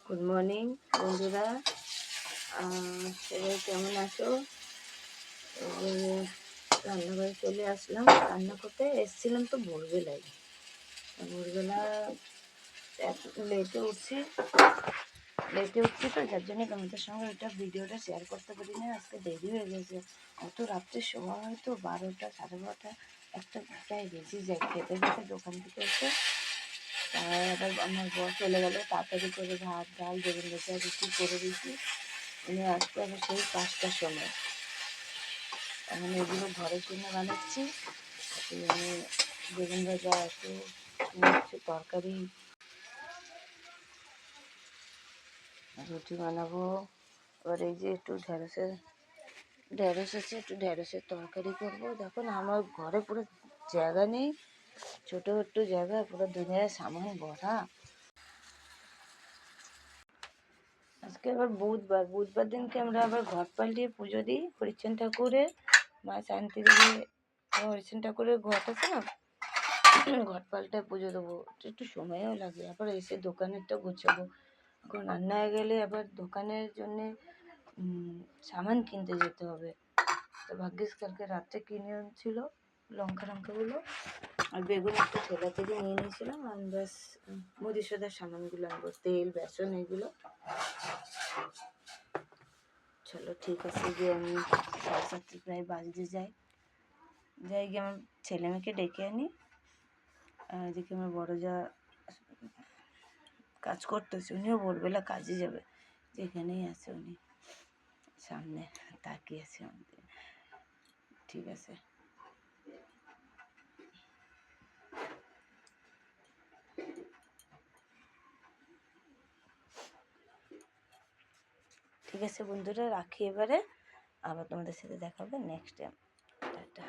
Good morning বন্ধুরা, সবাই কেমন আছো? রান্নাঘরে চলে আসলাম। রান্না করতে এসেছিলাম তো ভোরবেলায়। ভোরবেলা লেটে উঠছি তো, যার জন্য তোমাদের সঙ্গে ওইটা ভিডিওটা শেয়ার করতে পারি না। আজকে দেরি হয়ে গেছে, অত রাত্রে শোয়া হয়তো 12টা, 12:30, একটা প্রায় বেশি যায়। খেতে খেতে দোকান থেকে এসে আবার আমার বর চলে গেল। তাড়াতাড়ি করে ভাত ডাল বেগুন ভাজা রুটি করে দিয়েছি। উনি আসতে হবে সেই 5টার সময়। এখন এগুলো ঘরের জন্য বানাচ্ছি। বেগুন ভাজা একটু তরকারি, রুটি বানাবো। এবার এই যে একটু ঢেঁড়স আছে, একটু ঢেঁড়সের তরকারি করবো। দেখুন আমার ঘরে পুরো জায়গা নেই, ছোটো একটু জায়গা, পুরো দুনিয়ার সামান ভরা। আজকে আবার বুধবার দিনকে আমরা আবার ঘর পাল্টিয়ে পুজো দিই হরিশ্চন্দ্র ঠাকুরের। মা শান্তি দিয়ে হরিশ্চন্দ্র ঠাকুরের ঘট আছে না, ঘট পাল্টায় পুজো দেবো। একটু সময়ও লাগে। আবার এসে দোকানেরটা গুছাবো। এখন রান্নায় গেলে আবার দোকানের জন্যে সামান কিনতে যেতে হবে। তো ভাগ্যিস কালকে রাত্রে কিনে আনছিল লঙ্কাগুলো, আর বেগুন একটা ঠেলা থেকে নিয়ে নিয়েছিলাম। আমি ব্যাস মুদি সোদার সামানগুলো আনবো, তেল বেসন এগুলো। চলো ঠিক আছে, গিয়ে আমি 7:30 প্রায় বাজতে যাই গিয়ে আমার ছেলে মেয়েকে ডেকে আনি। এদিকে আমার বড় যা কাজ করতেছে, উনিও ভোরবেলা কাজে যাবে। যেখানেই আছে উনি সামনে তাকিয়ে আছে আমাদের। ঠিক আছে, ঠিক আছে বন্ধুরা, রাখি এবারে। আবার তোমাদের সাথে দেখা হবে নেক্সট টাইম। টাটা।